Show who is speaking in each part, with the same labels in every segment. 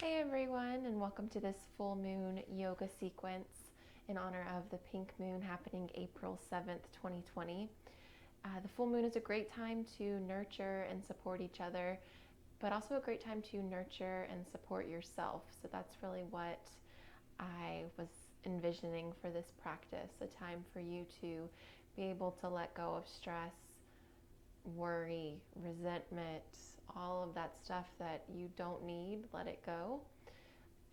Speaker 1: Hey everyone, and welcome to this full moon yoga sequence in honor of the pink moon happening April 7th, 2020. The full moon is a great time to nurture and support each other, but also a great time to nurture and support yourself. So that's really what I was envisioning for this practice, a time for you to be able to let go of stress, worry, resentment, all of that stuff that you don't need, let it go,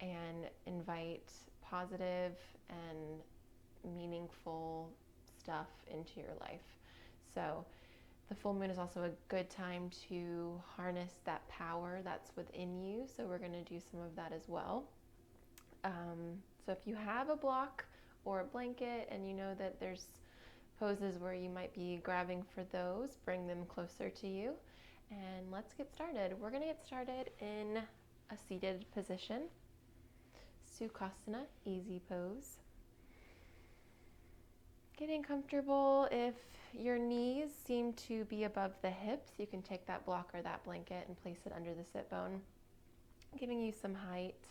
Speaker 1: and invite positive and meaningful stuff into your life. So, the full moon is also a good time to harness that power that's within you. So, we're going to do some of that as well. So, if you have a block or a blanket and you know that there's poses where you might be grabbing for those, bring them closer to you. And let's get started. We're going to get started in a seated position. Sukhasana, easy pose. Getting comfortable. If your knees seem to be above the hips, you can take that block or that blanket and place it under the sit bone, giving you some height,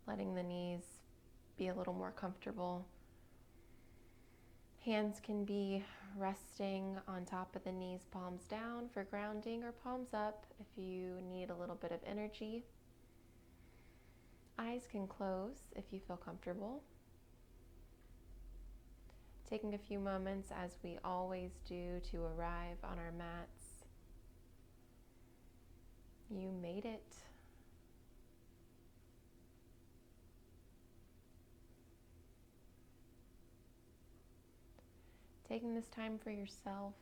Speaker 1: letting the knees be a little more comfortable. Hands can be resting on top of the knees, palms down for grounding, or palms up if you need a little bit of energy. Eyes can close if you feel comfortable. Taking a few moments, as we always do, to arrive on our mats. You made it. Taking this time for yourself,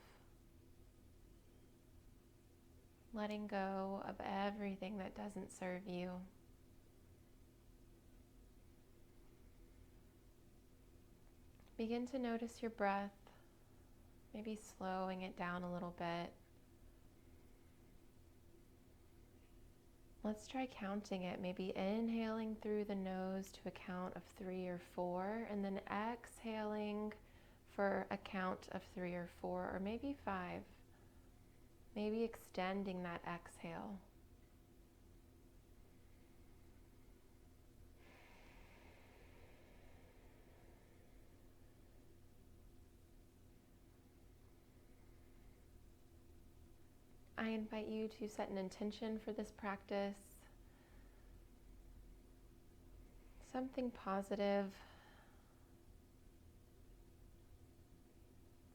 Speaker 1: letting go of everything that doesn't serve you. Begin to notice your breath, maybe slowing it down a little bit. Let's try counting it, maybe inhaling through the nose to a count of 3 or 4, and then exhaling for a count of 3 or 4, or maybe 5. Maybe extending that exhale. I invite you to set an intention for this practice, something positive.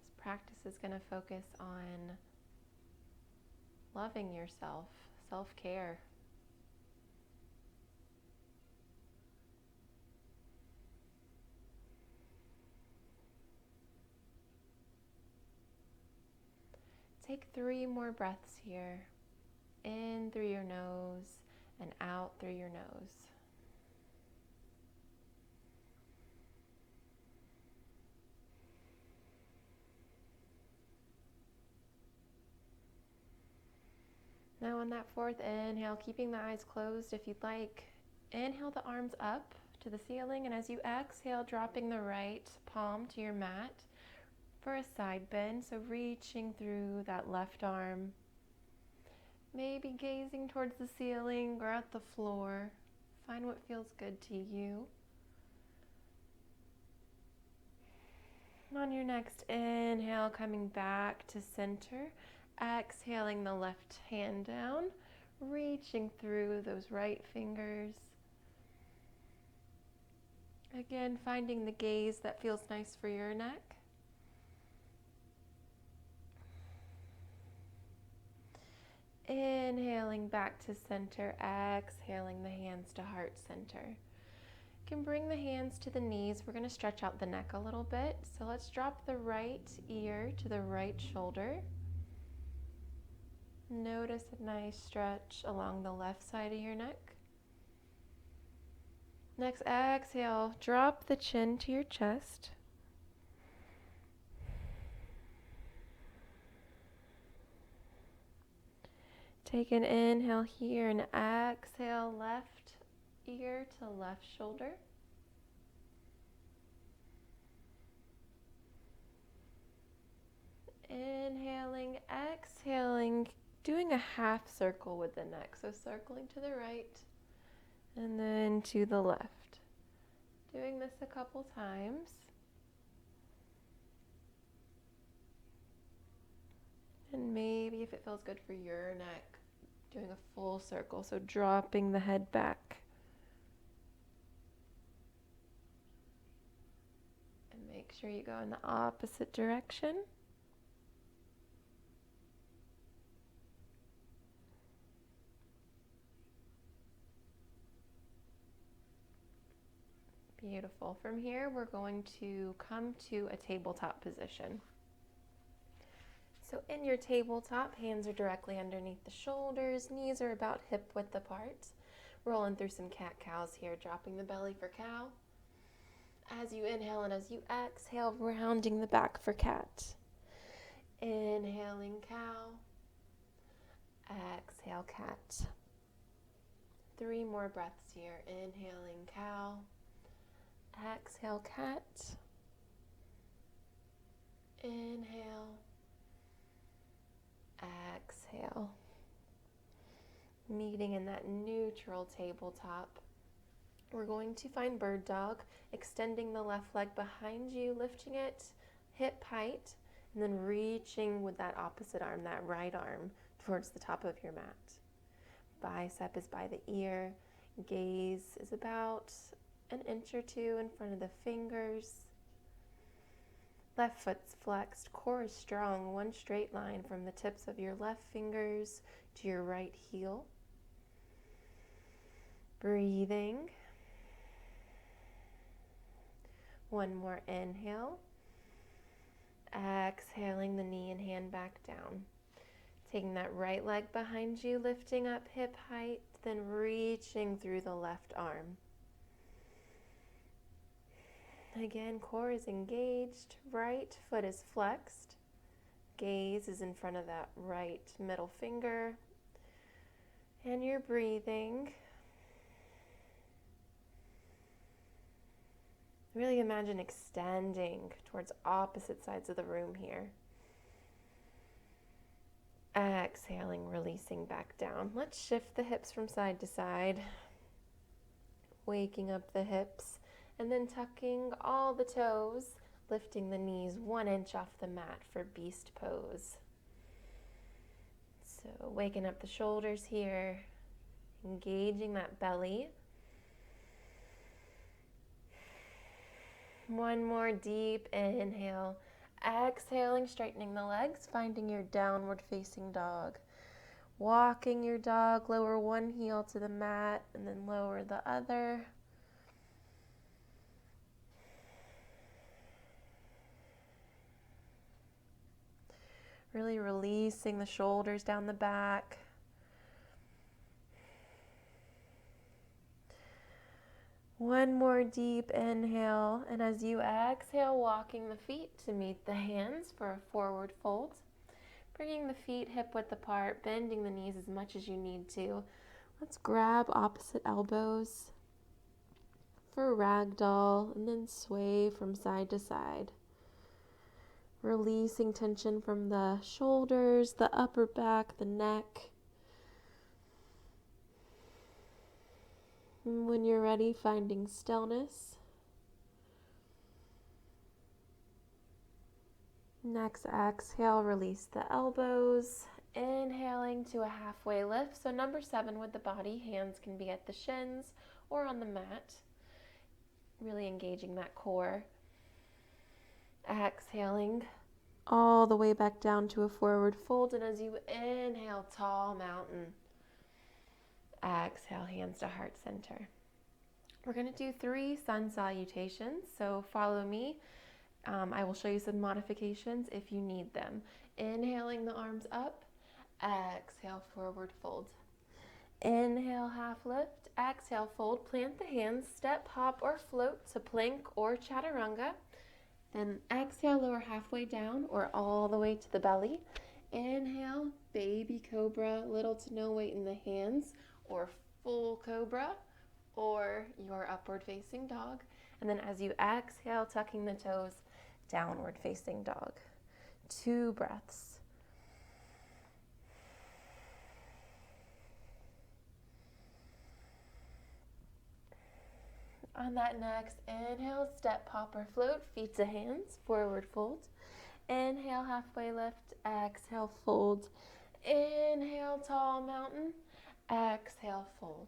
Speaker 1: This practice is going to focus on loving yourself, self-care. Take 3 more breaths here. In through your nose and out through your nose. Now on that 4th inhale, keeping the eyes closed if you'd like, inhale the arms up to the ceiling, and as you exhale, dropping the right palm to your mat for a side bend, so reaching through that left arm, maybe gazing towards the ceiling or at the floor. Find what feels good to you. On your next inhale, coming back to center, exhaling the left hand down, reaching through those right fingers. Again, finding the gaze that feels nice for your neck. Inhaling back to center, exhaling the hands to heart center. You can bring the hands to the knees. We're going to stretch out the neck a little bit. So let's drop the right ear to the right shoulder. Notice a nice stretch along the left side of your neck. Next, exhale, drop the chin to your chest. Take an inhale here and exhale, left ear to left shoulder. Inhaling, exhaling, doing a half circle with the neck. So circling to the right And then to the left. Doing this a couple times. And maybe if it feels good for your neck, doing a full circle, so dropping the head back. And make sure you go in the opposite direction. Beautiful. From here, we're going to come to a tabletop position. So in your tabletop, hands are directly underneath the shoulders, knees are about hip width apart. Rolling through some cat-cows here, dropping the belly for cow. As you inhale and as you exhale, rounding the back for cat. Inhaling cow, exhale cat. 3 more breaths here. Inhaling cow, exhale cat. Inhale, exhale. Meeting in that neutral tabletop. We're going to find bird dog, extending the left leg behind you, lifting it hip height, and then reaching with that opposite arm, that right arm, towards the top of your mat. Bicep is by the ear, gaze is about an inch or 2 in front of the fingers. Left foot's flexed, core is strong, one straight line from the tips of your left fingers to your right heel. Breathing. One more inhale. Exhaling the knee and hand back down. Taking that right leg behind you, lifting up hip height, then reaching through the left arm. Again, core is engaged, right foot is flexed. Gaze is in front of that right middle finger. And you're breathing. Really imagine extending towards opposite sides of the room here. Exhaling, releasing back down. Let's shift the hips from side to side. Waking up the hips and then tucking all the toes, lifting the knees 1 inch off the mat for beast pose. So waking up the shoulders here, engaging that belly. One more deep inhale. Exhaling, straightening the legs, finding your downward facing dog. Walking your dog, lower one heel to the mat and then lower the other. Really releasing the shoulders down the back. One more deep inhale, and as you exhale, walking the feet to meet the hands for a forward fold. Bringing the feet hip width apart, bending the knees as much as you need to. Let's grab opposite elbows for ragdoll, and then sway from side to side. Releasing tension from the shoulders, the upper back, the neck. And when you're ready, finding stillness. Next exhale, release the elbows. Inhaling to a halfway lift. So number 7 with the body, hands can be at the shins or on the mat. Really engaging that core. Exhaling all the way back down to a forward fold. And as you inhale, tall mountain. Exhale, hands to heart center. We're going to do 3 sun salutations, so follow me. I will show you some modifications if you need them. Inhaling the arms up, exhale, forward fold. Inhale, half lift, exhale, fold, plant the hands, step, hop, or float to plank or chaturanga. Then exhale, lower halfway down or all the way to the belly. Inhale, baby cobra, little to no weight in the hands, or full cobra, or your upward facing dog. And then as you exhale, tucking the toes, downward facing dog. 2 breaths. On that next inhale, step, hop, or float, feet to hands, forward fold. Inhale, halfway lift, exhale, fold. Inhale, tall mountain, exhale, fold.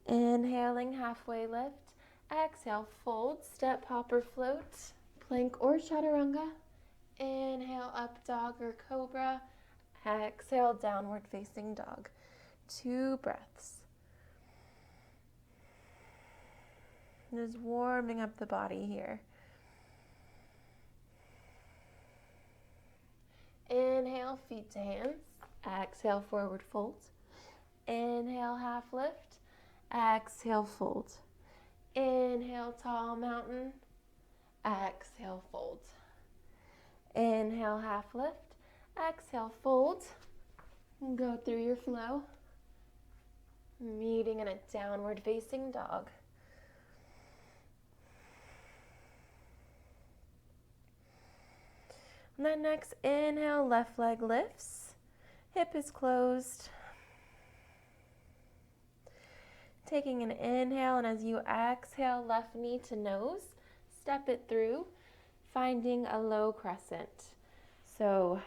Speaker 1: Inhaling, halfway lift, exhale, fold, step, hop, or float, plank or chaturanga. Inhale, up dog or cobra. Exhale, downward facing dog. 2 breaths. Just warming up the body here. Inhale, feet to hands. Exhale, forward fold. Inhale, half lift. Exhale, fold. Inhale, tall mountain. Exhale, fold. Inhale, half lift. Exhale, fold. Go through your flow. Meeting in a downward facing dog. And then next, inhale, left leg lifts. Hip is closed. Taking an inhale, and as you exhale, left knee to nose, step it through, finding a low crescent. So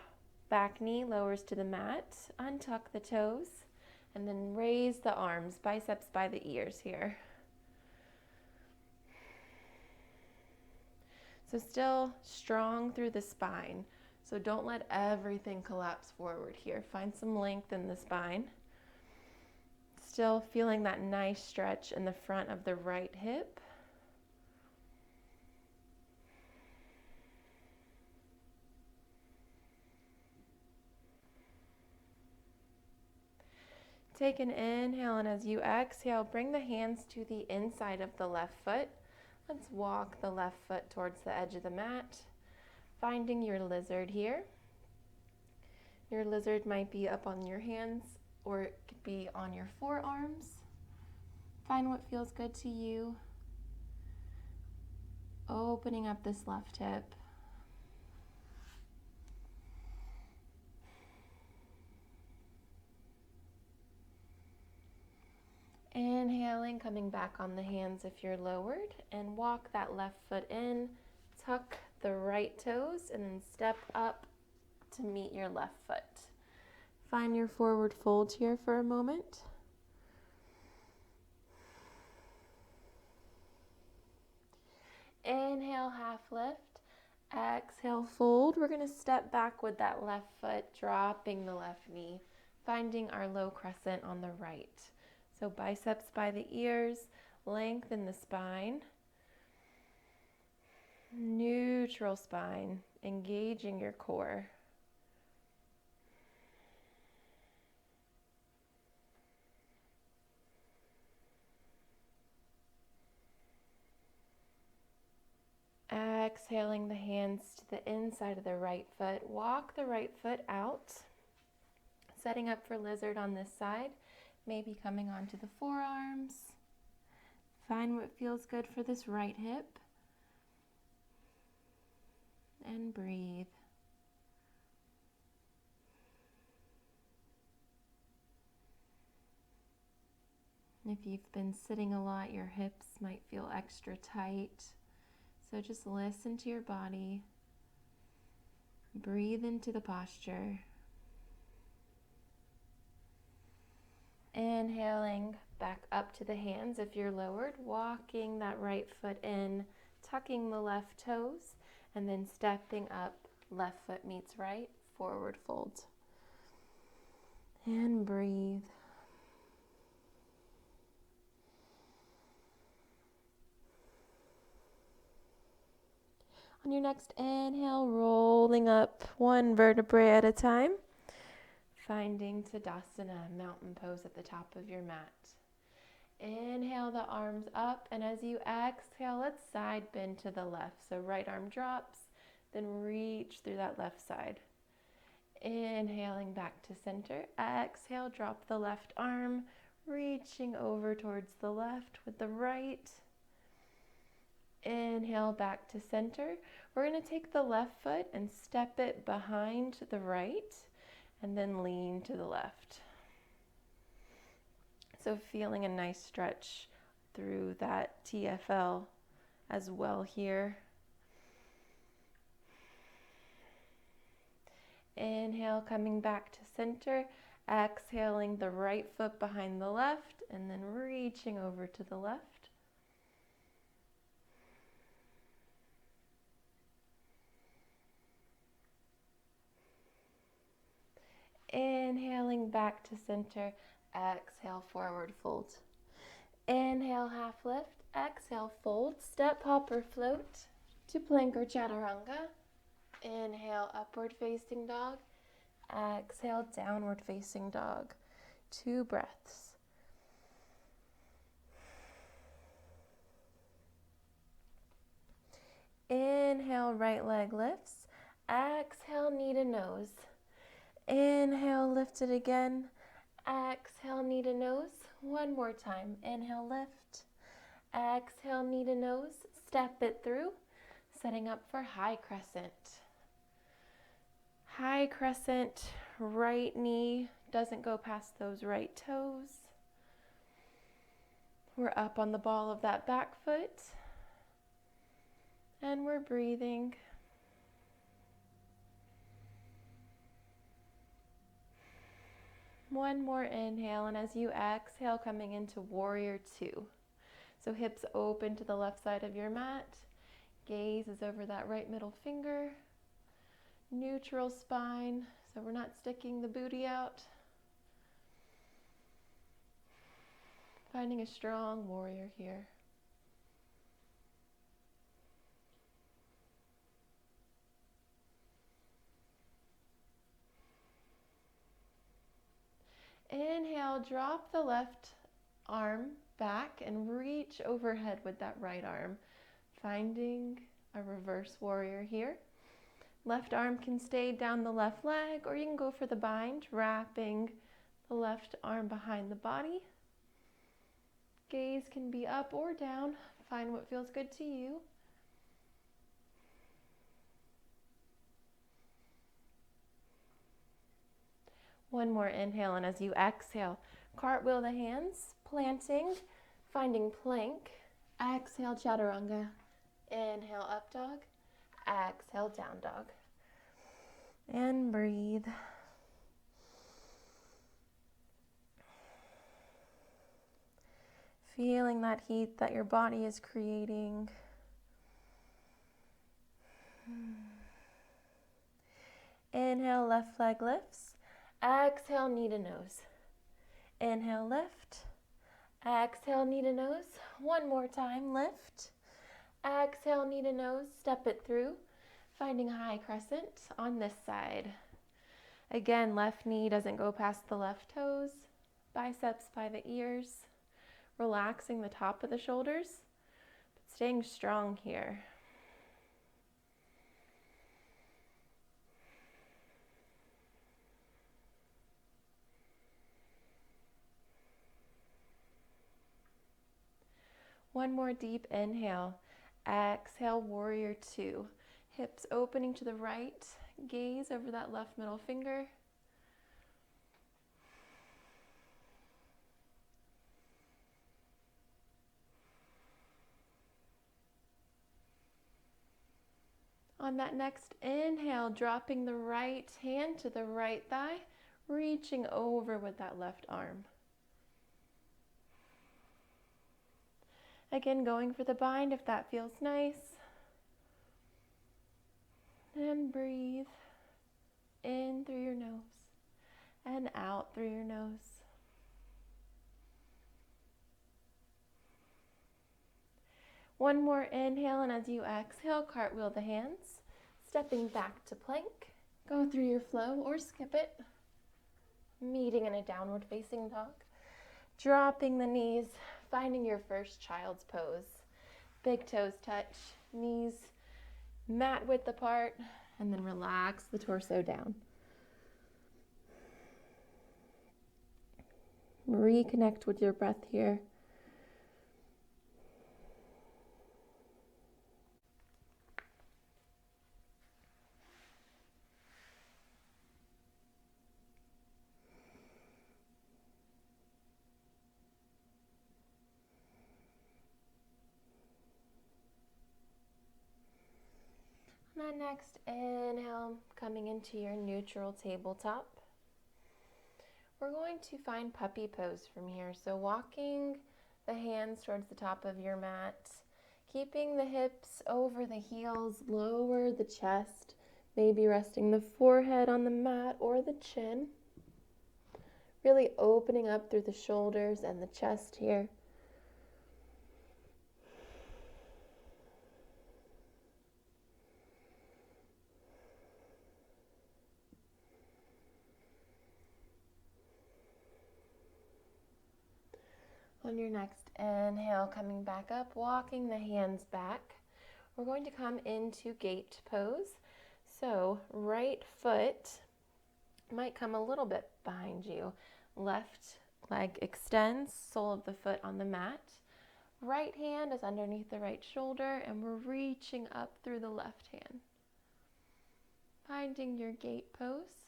Speaker 1: back knee lowers to the mat, untuck the toes, and then raise the arms, biceps by the ears here. So still strong through the spine. So don't let everything collapse forward here. Find some length in the spine. Still feeling that nice stretch in the front of the right hip. Take an inhale, and as you exhale, bring the hands to the inside of the left foot. Let's walk the left foot towards the edge of the mat, finding your lizard here. Your lizard might be up on your hands, or it could be on your forearms. Find what feels good to you. Opening up this left hip. Inhaling, coming back on the hands if you're lowered, and walk that left foot in, tuck the right toes, and then step up to meet your left foot. Find your forward fold here for a moment. Inhale, half lift. Exhale, fold. We're going to step back with that left foot, dropping the left knee, finding our low crescent on the right. So biceps by the ears, lengthen the spine. Neutral spine, engaging your core. Exhaling the hands to the inside of the right foot. Walk the right foot out, setting up for lizard on this side. Maybe coming onto the forearms. Find what feels good for this right hip. And breathe. If you've been sitting a lot, your hips might feel extra tight. So just listen to your body. Breathe into the posture. Inhaling back up to the hands if you're lowered, walking that right foot in, tucking the left toes, and then stepping up, left foot meets right, forward fold. And breathe. On your next inhale, rolling up one vertebrae at a time. Finding Tadasana, mountain pose at the top of your mat. Inhale the arms up, and as you exhale, let's side bend to the left. So right arm drops, then reach through that left side. Inhaling back to center. Exhale, drop the left arm, reaching over towards the left with the right. Inhale back to center. We're going to take the left foot and step it behind the right, and then lean to the left. So feeling a nice stretch through that TFL as well here. Inhale, coming back to center. Exhaling the right foot behind the left and then reaching over to the left. Inhaling back to center. Exhale, forward fold. Inhale, half lift. Exhale, fold. Step, hop, or float to plank or chaturanga. Inhale, upward facing dog. Exhale, downward facing dog. 2 breaths. Inhale, right leg lifts. Exhale, knee to nose. Inhale, lift it again. Exhale, knee to nose. One more time. Inhale, lift. Exhale, knee to nose. Step it through. Setting up for high crescent. High crescent, right knee doesn't go past those right toes. We're up on the ball of that back foot. And we're breathing. One more inhale, and as you exhale, coming into warrior 2. So hips open to the left side of your mat. Gaze is over that right middle finger. Neutral spine, so we're not sticking the booty out. Finding a strong warrior here. Inhale, drop the left arm back and reach overhead with that right arm. Finding a reverse warrior here. Left arm can stay down the left leg, or you can go for the bind, wrapping the left arm behind the body. Gaze can be up or down. Find what feels good to you. One more inhale, and as you exhale, cartwheel the hands, planting, finding plank. Exhale, chaturanga. Inhale, up dog. Exhale, down dog. And breathe. Feeling that heat that your body is creating. Inhale, left leg lifts. Exhale, knee to nose. Inhale, lift. Exhale, knee to nose. One more time, lift. Exhale, knee to nose, step it through. Finding high crescent on this side. Again, left knee doesn't go past the left toes. Biceps by the ears. Relaxing the top of the shoulders, but staying strong here. One more deep inhale. Exhale, warrior 2. Hips opening to the right. Gaze over that left middle finger. On that next inhale, dropping the right hand to the right thigh, reaching over with that left arm. Again, going for the bind if that feels nice. And breathe in through your nose and out through your nose. One more inhale, and as you exhale, cartwheel the hands, stepping back to plank. Go through your flow or skip it. Meeting in a downward facing dog. Dropping the knees, finding your first child's pose. Big toes touch, knees mat width apart, and then relax the torso down. Reconnect with your breath here. That next inhale, coming into your neutral tabletop. We're going to find puppy pose from here. So walking the hands towards the top of your mat, keeping the hips over the heels, lower the chest, maybe resting the forehead on the mat or the chin. Really opening up through the shoulders and the chest here. On your next inhale, coming back up, walking the hands back, we're going to come into gate pose. So right foot might come a little bit behind you. Left leg extends, sole of the foot on the mat. Right hand is underneath the right shoulder, and we're reaching up through the left hand. Finding your gate pose.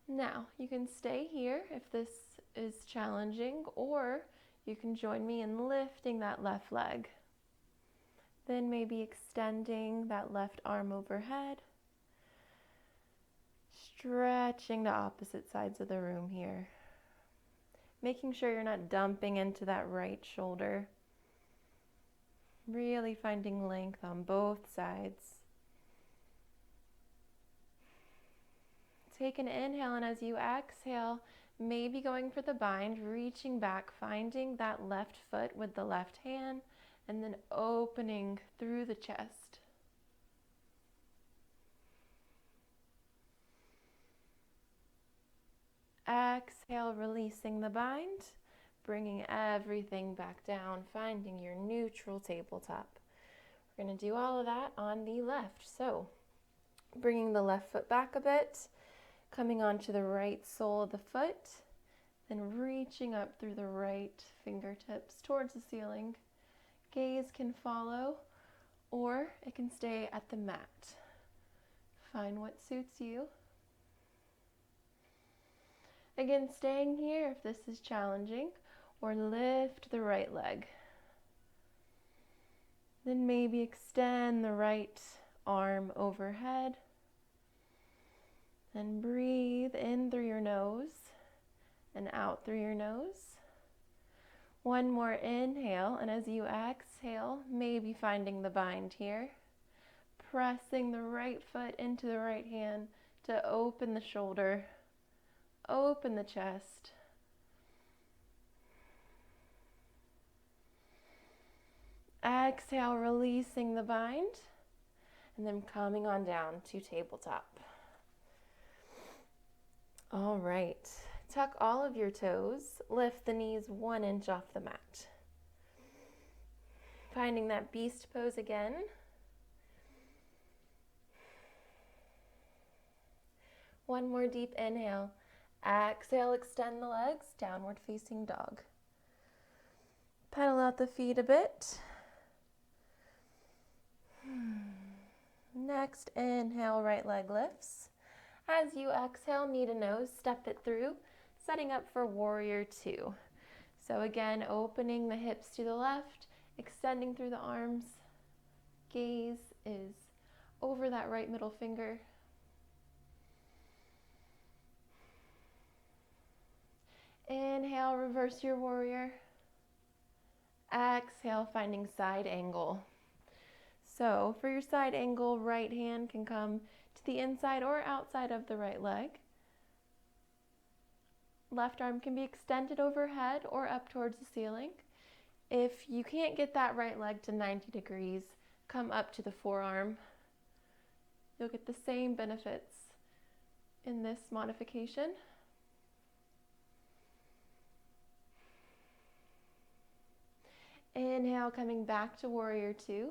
Speaker 1: Now, you can stay here if this is challenging, or you can join me in lifting that left leg. Then maybe extending that left arm overhead. Stretching the opposite sides of the room here. Making sure you're not dumping into that right shoulder. Really finding length on both sides. Take an inhale, and as you exhale, maybe going for the bind, reaching back, finding that left foot with the left hand, and then opening through the chest. Exhale, releasing the bind, bringing everything back down, finding your neutral tabletop. We're going to do all of that on the left. So, bringing the left foot back a bit, coming onto the right sole of the foot, then reaching up through the right fingertips towards the ceiling. Gaze can follow, or it can stay at the mat. Find what suits you. Again, staying here if this is challenging, or lift the right leg. Then maybe extend the right arm overhead. And breathe in through your nose and out through your nose. One more inhale, and as you exhale, maybe finding the bind here. Pressing the right foot into the right hand to open the shoulder, open the chest. Exhale, releasing the bind, and then coming on down to tabletop. All right, tuck all of your toes, lift the knees 1 inch off the mat. Finding that beast pose again. One more deep inhale. Exhale, extend the legs, downward facing dog. Pedal out the feet a bit. Next, inhale, right leg lifts. As you exhale, knee to nose, step it through, setting up for warrior 2. So again, opening the hips to the left, extending through the arms. Gaze is over that right middle finger. Inhale, reverse your warrior. Exhale, finding side angle. So for your side angle, right hand can come to the inside or outside of the right leg. Left arm can be extended overhead or up towards the ceiling. If you can't get that right leg to 90 degrees, come up to the forearm. You'll get the same benefits in this modification. Inhale, coming back to warrior 2.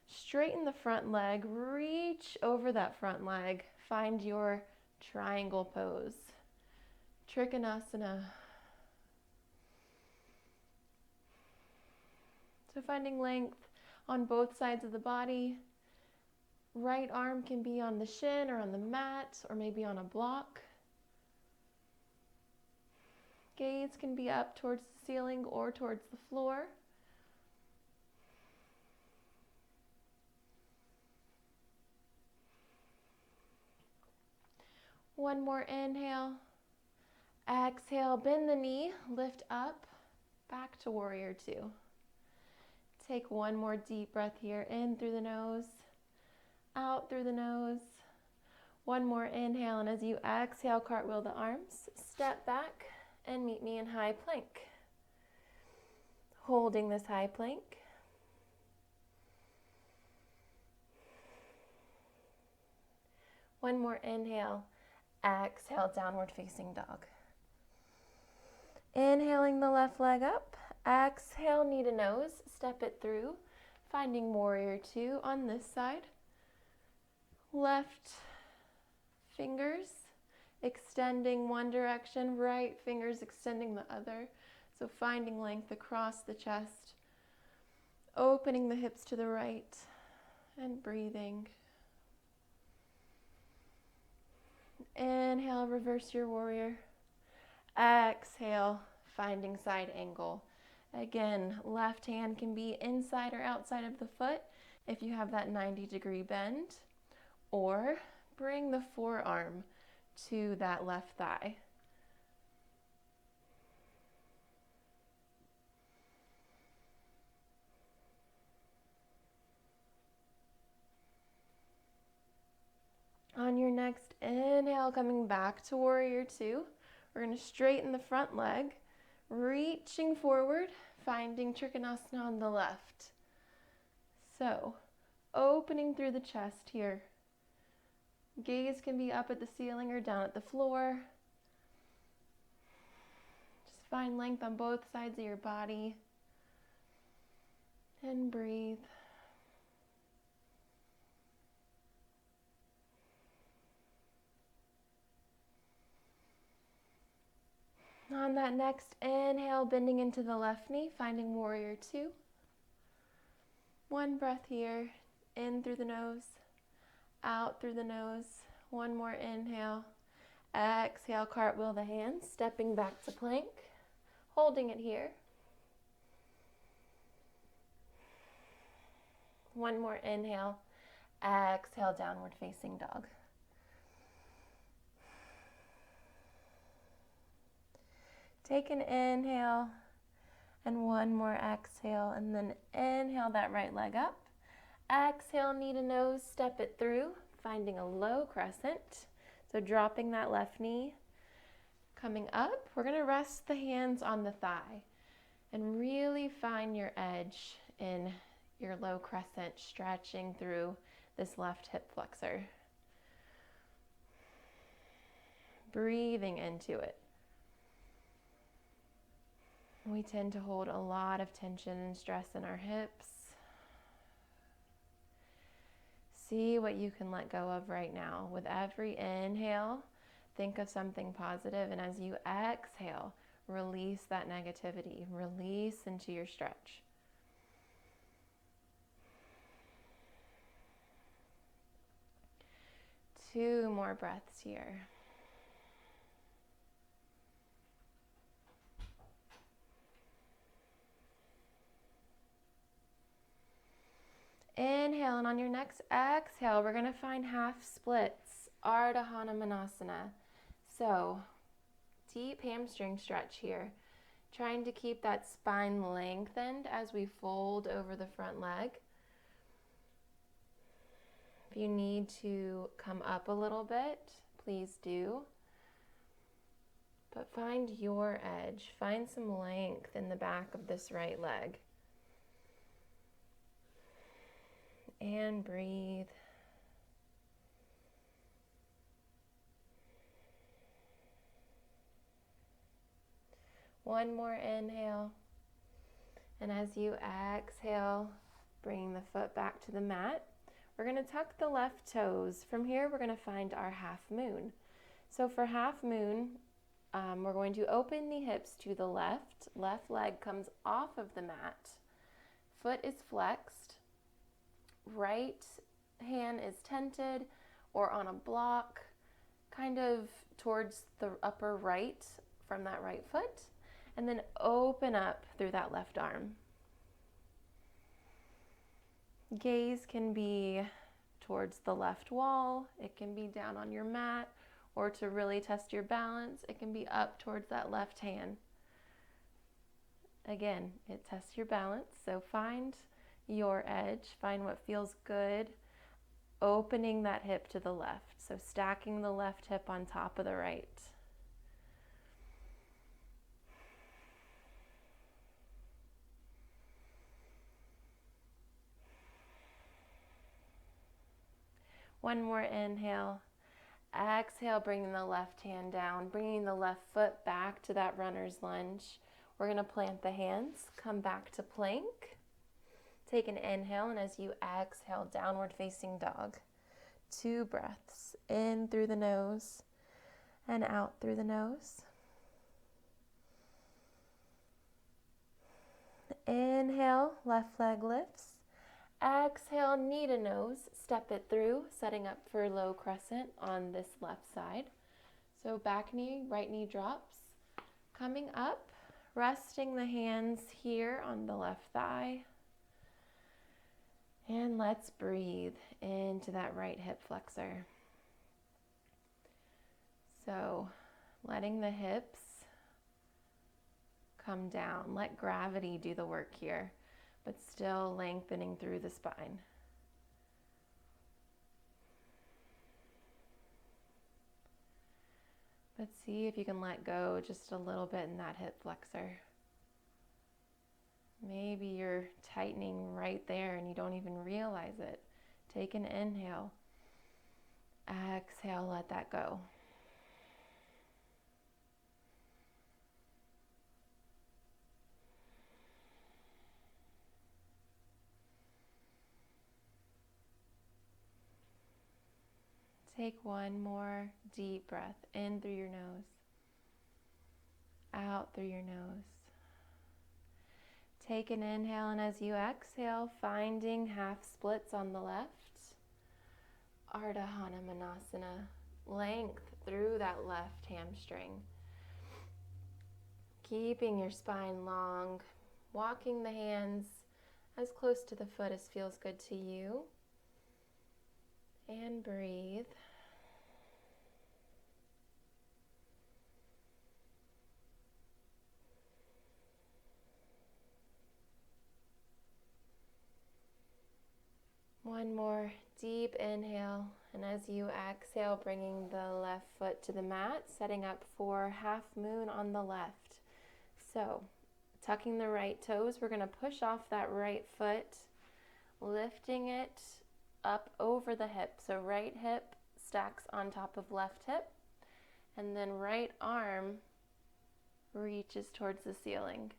Speaker 1: Straighten the front leg, reach over that front leg. Find your triangle pose. Trikonasana. So finding length on both sides of the body. Right arm can be on the shin or on the mat or maybe on a block. Gaze can be up towards the ceiling or towards the floor. One more inhale. Exhale, bend the knee, lift up, back to warrior two. Take one more deep breath here, in through the nose, out through the nose. One more inhale, and as you exhale, cartwheel the arms, step back and meet me in high plank. Holding this high plank. One more inhale, exhale, downward facing dog. Inhaling the left leg up, exhale, knee to nose, step it through, finding warrior two on this side. Left fingers extending one direction, right fingers extending the other. So finding length across the chest, opening the hips to the right, and breathing. Inhale, reverse your warrior. Exhale, finding side angle. Again, left hand can be inside or outside of the foot if you have that 90-degree bend, or bring the forearm to that left thigh. On your next inhale, coming back to warrior two, we're going to straighten the front leg, reaching forward, finding Trikonasana on the left. So, opening through the chest here. Gaze can be up at the ceiling or down at the floor. Just find length on both sides of your body. And breathe. On that next inhale, bending into the left knee, finding warrior two. One breath here, in through the nose, out through the nose. One more inhale. Exhale, cartwheel the hands, stepping back to plank, holding it here. One more inhale. Exhale, downward facing dog. Take an inhale and one more exhale, and then inhale that right leg up. Exhale, knee to nose, step it through, finding a low crescent. So dropping that left knee. Coming up, we're going to rest the hands on the thigh and really find your edge in your low crescent, stretching through this left hip flexor. Breathing into it. We tend to hold a lot of tension and stress in our hips. See what you can let go of right now. With every inhale, think of something positive, and as you exhale, release that negativity. Release into your stretch. Two more breaths here. Inhale, and on your next exhale, we're going to find half splits, Ardha Hanumanasana. So, deep hamstring stretch here. Trying to keep that spine lengthened as we fold over the front leg. If you need to come up a little bit, please do. But find your edge. Find some length in the back of this right leg. And breathe. One more inhale. And as you exhale, bringing the foot back to the mat, we're going to tuck the left toes. From here, we're going to find our half moon. So for half moon, we're going to open the hips to the left. Left leg comes off of the mat. Foot is flexed. Right hand is tented or on a block, kind of towards the upper right from that right foot, and then open up through that left arm. Gaze can be towards the left wall, it can be down on your mat, or to really test your balance, it can be up towards that left hand. Again, it tests your balance, so find your edge, find what feels good, opening that hip to the left, so stacking the left hip on top of the right. One more inhale. Exhale, bringing the left hand down, bringing the left foot back to that runner's lunge. We're going to plant the hands, come back to plank. Take an inhale, and as you exhale, downward facing dog. 2 breaths, in through the nose and out through the nose. Inhale, left leg lifts. Exhale, knee to nose, step it through, setting up for low crescent on this left side. So back knee, right knee drops. Coming up, resting the hands here on the left thigh. And let's breathe into that right hip flexor. So letting the hips come down. Let gravity do the work here, but still lengthening through the spine. But see if you can let go just a little bit in that hip flexor. Maybe you're tightening right there and you don't even realize it. Take an inhale. Exhale, let that go. Take one more deep breath in through your nose, out through your nose. Take an inhale, and as you exhale, finding half splits on the left. Ardha Hanumanasana, length through that left hamstring. Keeping your spine long, walking the hands as close to the foot as feels good to you. And breathe. One more deep inhale, and as you exhale, bringing the left foot to the mat, setting up for half moon on the left. So, tucking the right toes, we're going to push off that right foot, lifting it up over the hip. So right hip stacks on top of left hip, and then right arm reaches towards the ceiling.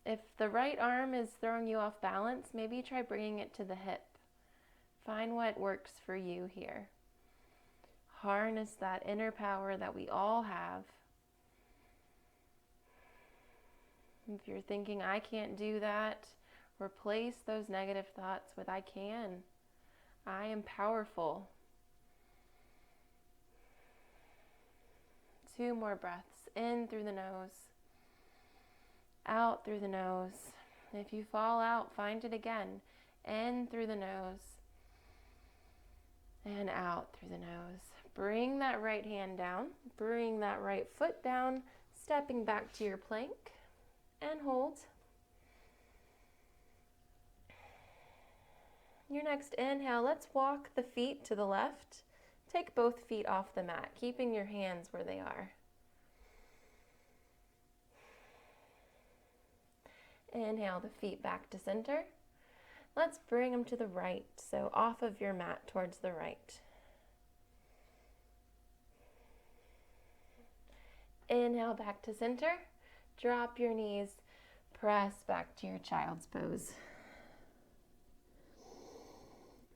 Speaker 1: If the right arm is throwing you off balance, maybe try bringing it to the hip. Find what works for you here. Harness that inner power that we all have. If you're thinking, I can't do that, replace those negative thoughts with, I can. I am powerful. 2 more breaths, in through the nose. Out through the nose. If you fall out, find it again. In through the nose. And out through the nose. Bring that right hand down. Bring that right foot down. Stepping back to your plank. And hold. Your next inhale, let's walk the feet to the left. Take both feet off the mat, keeping your hands where they are. Inhale the feet back to center. Let's bring them to the right, so off of your mat towards the right. Inhale back to center. Drop your knees. Press back to your child's pose.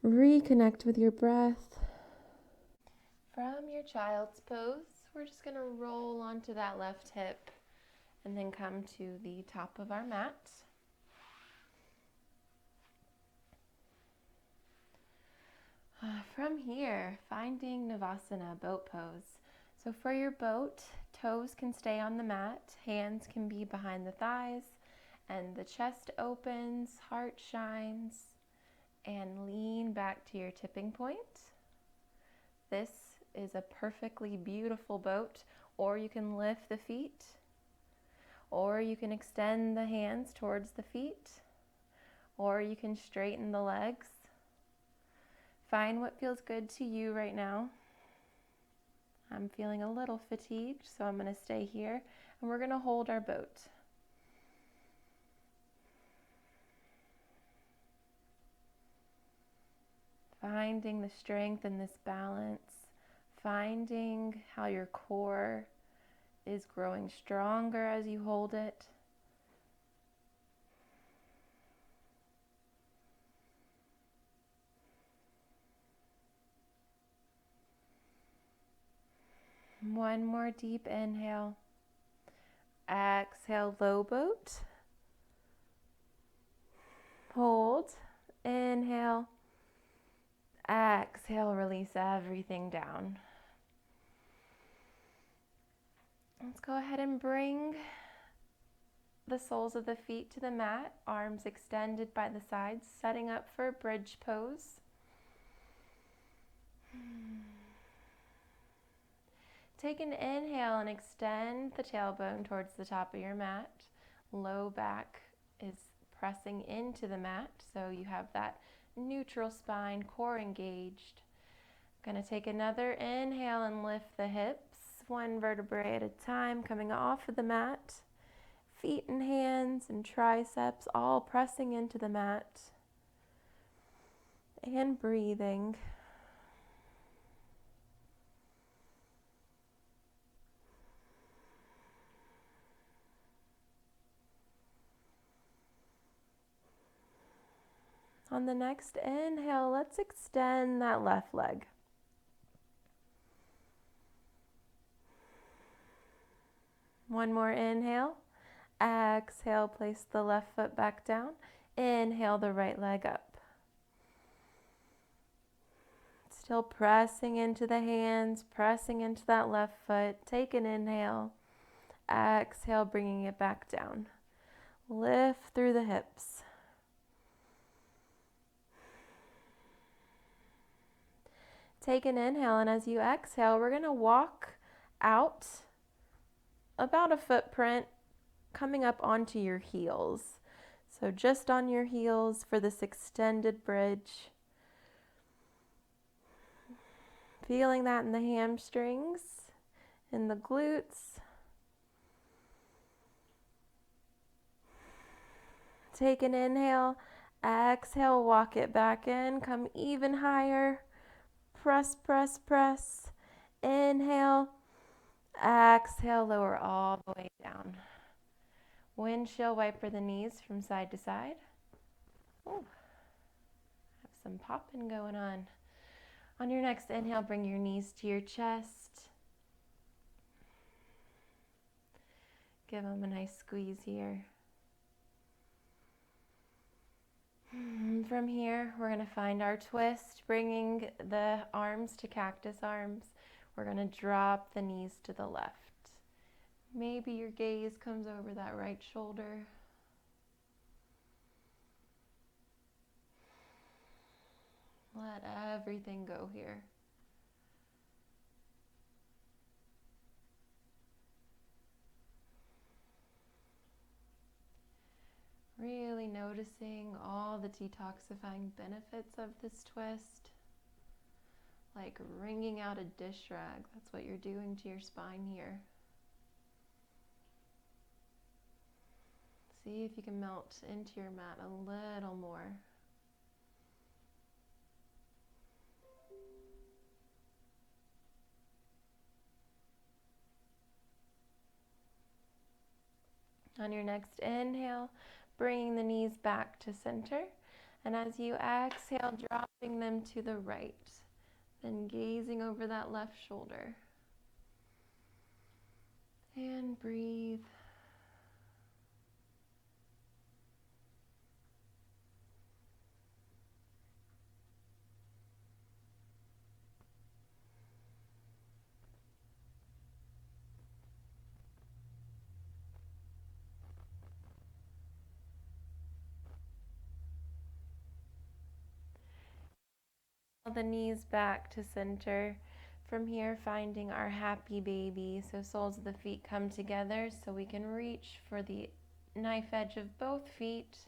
Speaker 1: Reconnect with your breath. From your child's pose, we're just going to roll onto that left hip and then come to the top of our mat. From here, finding Navasana, boat pose. So for your boat, toes can stay on the mat, hands can be behind the thighs, and the chest opens, heart shines, and lean back to your tipping point. This is a perfectly beautiful boat, or you can lift the feet, or you can extend the hands towards the feet, or you can straighten the legs. Find what feels good to you right now. I'm feeling a little fatigued, so I'm going to stay here, and we're going to hold our boat. Finding the strength in this balance, finding how your core is growing stronger as you hold it. One more deep inhale. Exhale, low boat. Hold. Inhale. Exhale, release everything down. Let's go ahead and bring the soles of the feet to the mat, arms extended by the sides, setting up for bridge pose. Take an inhale and extend the tailbone towards the top of your mat. Low back is pressing into the mat, so you have that neutral spine, core engaged. Going to take another inhale and lift the hips, one vertebrae at a time, coming off of the mat. Feet and hands and triceps all pressing into the mat. And breathing. On the next inhale, let's extend that left leg. One more inhale. Exhale, place the left foot back down. Inhale the right leg up. Still pressing into the hands, pressing into that left foot. Take an inhale. Exhale, bringing it back down. Lift through the hips. Take an inhale, and as you exhale, we're going to walk out about a footprint coming up onto your heels. So just on your heels for this extended bridge. Feeling that in the hamstrings, in the glutes. Take an inhale, exhale, walk it back in, come even higher. Press, press, press. Inhale, exhale, lower all the way down. Windshield wiper the knees from side to side. Ooh, have some popping going on. On your next inhale, bring your knees to your chest. Give them a nice squeeze here. From here, we're going to find our twist, bringing the arms to cactus arms. We're going to drop the knees to the left. Maybe your gaze comes over that right shoulder. Let everything go here. Really noticing all the detoxifying benefits of this twist. Like wringing out a dish rag. That's what you're doing to your spine here. See if you can melt into your mat a little more. On your next inhale, bringing the knees back to center. And as you exhale, dropping them to the right. Then gazing over that left shoulder. And breathe. The knees back to center. From here, finding our happy baby. So soles of the feet come together so we can reach for the knife edge of both feet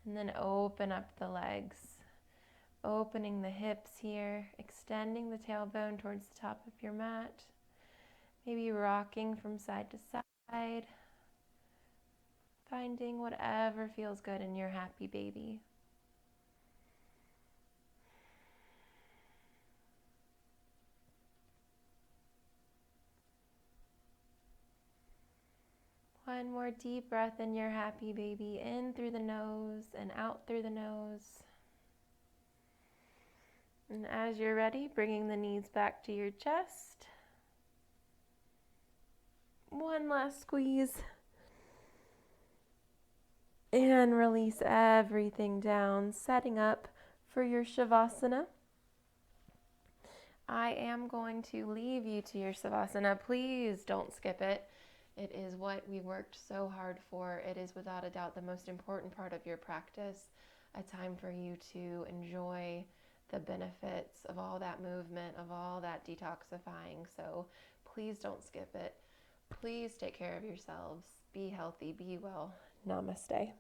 Speaker 1: and then open up the legs. Opening the hips here, extending the tailbone towards the top of your mat. Maybe rocking from side to side. Finding whatever feels good in your happy baby. One more deep breath in your happy baby, in through the nose and out through the nose. And as you're ready, bringing the knees back to your chest. One last squeeze. And release everything down, setting up for your Shavasana. I am going to leave you to your Savasana. Please don't skip it. It is what we worked so hard for. It is without a doubt the most important part of your practice, a time for you to enjoy the benefits of all that movement, of all that detoxifying. So please don't skip it. Please take care of yourselves. Be healthy, be well. Namaste.